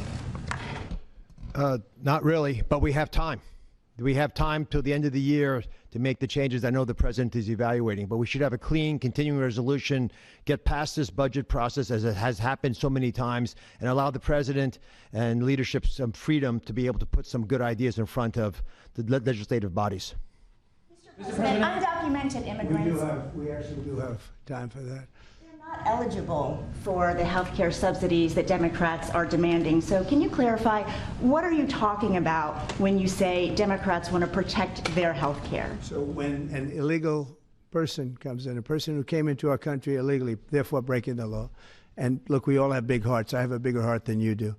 Not really, but we have time. We have time till the end of the year to make the changes I know the president is evaluating, but we should have a clean, continuing resolution, get past this budget process, as it has happened so many times, and allow the president and leadership some freedom to be able to put some good ideas in front of the legislative bodies. Mr. President, undocumented immigrants. We actually do have time for that. Not eligible for the health care subsidies that Democrats are demanding. So can you clarify, what are you talking about when you say Democrats want to protect their health care? So when an illegal person comes in, a person who came into our country illegally, therefore breaking the law, and look, we all have big hearts. I have a bigger heart than you do.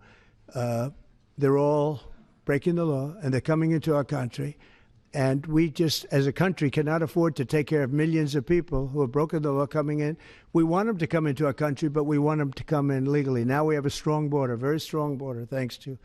They're all breaking the law, and they're coming into our country. And we just, as a country, cannot afford to take care of millions of people who have broken the law coming in. We want them to come into our country, but we want them to come in legally. Now we have a strong border, very strong border, thanks to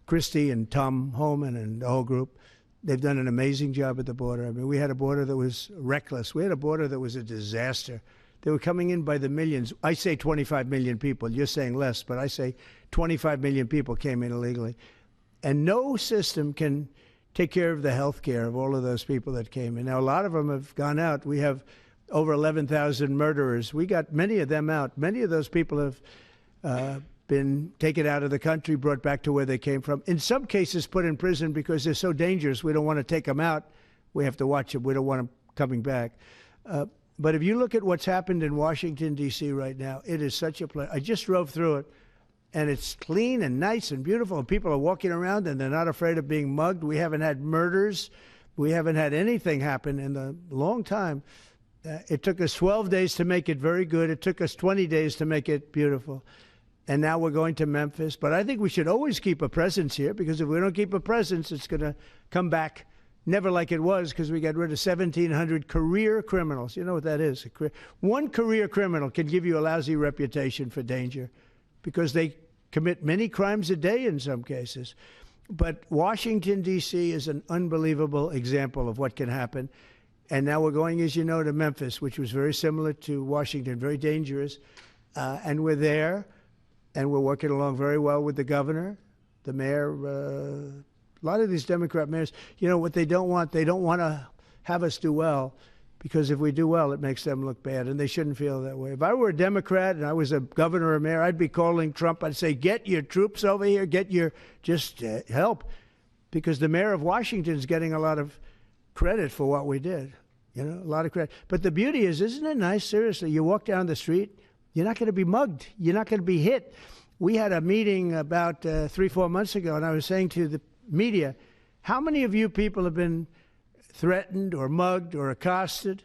Christie and Tom Homan and the whole group. They've done an amazing job at the border. I mean, we had a border that was reckless. We had a border that was a disaster. They were coming in by the millions. I say 25 million people. You're saying less, but I say 25 million people came in illegally. And no system can take care of the health care of all of those people that came in. Now, a lot of them have gone out. We have over 11,000 murderers. We got many of them out. Many of those people have been taken out of the country, brought back to where they came from. In some cases, put in prison because they're so dangerous. We don't want to take them out. We have to watch them. We don't want them coming back. But if you look at what's happened in Washington, D.C. right now, it is such a place. I just drove through it. And it's clean and nice and beautiful, and people are walking around and they're not afraid of being mugged. We haven't had murders. We haven't had anything happen in a long time. It took us 12 days to make it very good. It took us 20 days to make it beautiful. And now we're going to Memphis. But I think we should always keep a presence here, because if we don't keep a presence, it's going to come back never like it was, because we got rid of 1,700 career criminals. You know what that is? One career criminal can give you a lousy reputation for danger, because they commit many crimes a day in some cases. But Washington, D.C. is an unbelievable example of what can happen. And now we're going, as you know, to Memphis, which was very similar to Washington, very dangerous. And we're there, and we're working along very well with the governor, the mayor. A lot of these Democrat mayors, you know what they don't want to have us do well, because if we do well, it makes them look bad, and they shouldn't feel that way. If I were a Democrat and I was a governor or mayor, I'd be calling Trump. I'd say, get your troops over here, just help, because the mayor of Washington is getting a lot of credit for what we did. You know, a lot of credit. But the beauty is, isn't it nice? Seriously, you walk down the street, you're not going to be mugged. You're not going to be hit. We had a meeting about 3-4 months ago, and I was saying to the media, how many of you people have been threatened or mugged or accosted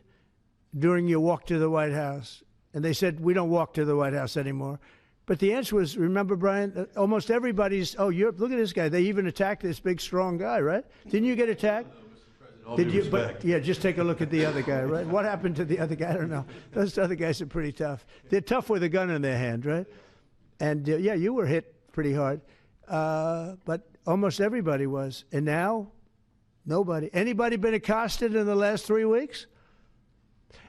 during your walk to the White House? And they said, we don't walk to the White House anymore. But the answer was, remember, Brian, almost everybody's, oh, look at this guy. They even attacked this big, strong guy, right? Didn't you get attacked? Did you? But yeah, just take a look at the other guy, right? What happened to the other guy? I don't know. Those other guys are pretty tough. They're tough with a gun in their hand, right? And yeah, you were hit pretty hard. But almost everybody was. And now, nobody. Anybody been accosted in the last 3 weeks?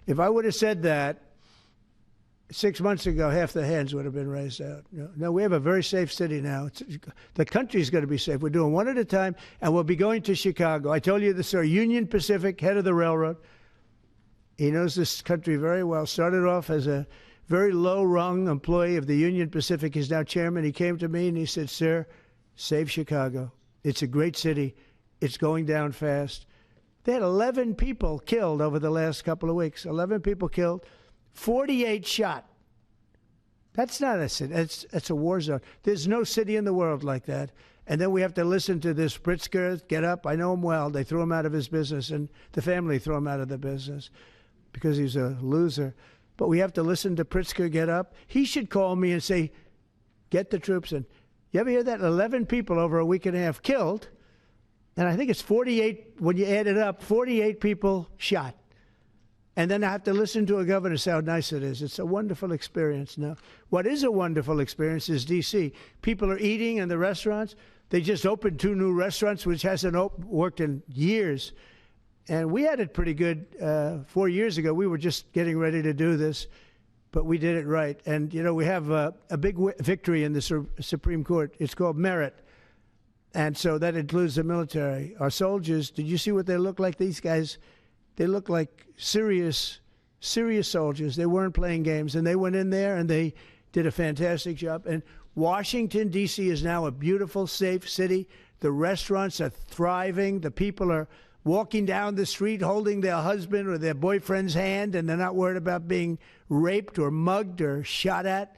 If I would have said that 6 months ago, half the hands would have been raised out. No, we have a very safe city now. The country's going to be safe. We're doing one at a time, and we'll be going to Chicago. I told you this, sir. Union Pacific, head of the railroad. He knows this country very well. Started off as a very low-rung employee of the Union Pacific. He's now chairman. He came to me and he said, sir, save Chicago. It's a great city. It's going down fast. They had 11 people killed over the last couple of weeks. 11 people killed. 48 shot. That's not a city. That's a war zone. There's no city in the world like that. And then we have to listen to this Pritzker get up. I know him well. They threw him out of his business, and the family threw him out of the business because he's a loser. But we have to listen to Pritzker get up. He should call me and say, get the troops in. You ever hear that? 11 people over a week and a half killed. And I think it's 48, when you add it up, 48 people shot. And then I have to listen to a governor say how nice it is. It's a wonderful experience. Now, what is a wonderful experience is D.C. People are eating in the restaurants. They just opened 2 new restaurants, which hasn't worked in years. And we had it pretty good 4 years ago. We were just getting ready to do this, but we did it right. And, you know, we have a big victory in the Supreme Court. It's called merit. And so that includes the military. Our soldiers, did you see what they look like? These guys, they look like serious soldiers. They weren't playing games. And they went in there and they did a fantastic job. And Washington, D.C. is now a beautiful, safe city. The restaurants are thriving. The people are walking down the street holding their husband or their boyfriend's hand, and they're not worried about being raped or mugged or shot at.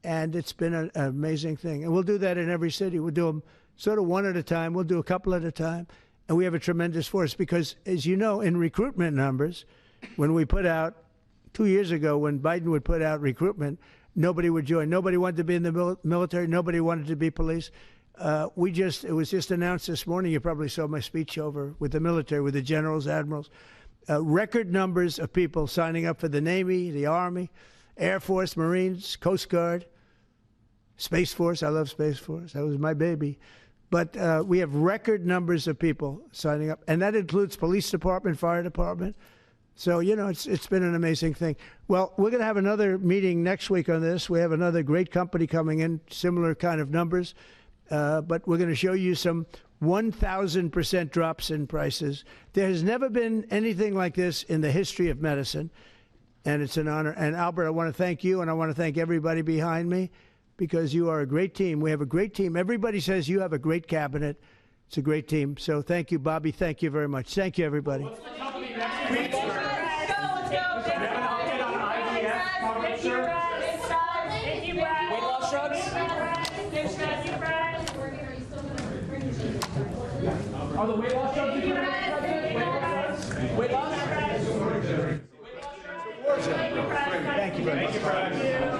And it's been an amazing thing. And we'll do that in every city. We'll do them sort of one at a time. We'll do a couple at a time. And we have a tremendous force because, as you know, in recruitment numbers, when we put out, 2 years ago, when Biden would put out recruitment, nobody would join. Nobody wanted to be in the military. Nobody wanted to be police. It was just announced this morning. You probably saw my speech over with the military, with the generals, admirals. Record numbers of people signing up for the Navy, the Army, Air Force, Marines, Coast Guard, Space Force. I love Space Force. That was my baby. But we have record numbers of people signing up, and that includes police department, fire department. So, you know, it's been an amazing thing. Well, we're going to have another meeting next week on this. We have another great company coming in, similar kind of numbers. But we're going to show you some 1,000% drops in prices. There has never been anything like this in the history of medicine, and it's an honor. And Albert, I want to thank you, and I want to thank everybody behind me, because you are a great team. We have a great team. Everybody says you have a great cabinet. It's a great team. So thank you, Bobby. Thank you very much. Thank you, everybody. What's the company next week? Do you have an update on IVF coverage, sir? Weight loss drugs? Are the weight loss drugs? Weight loss? Thank you very much.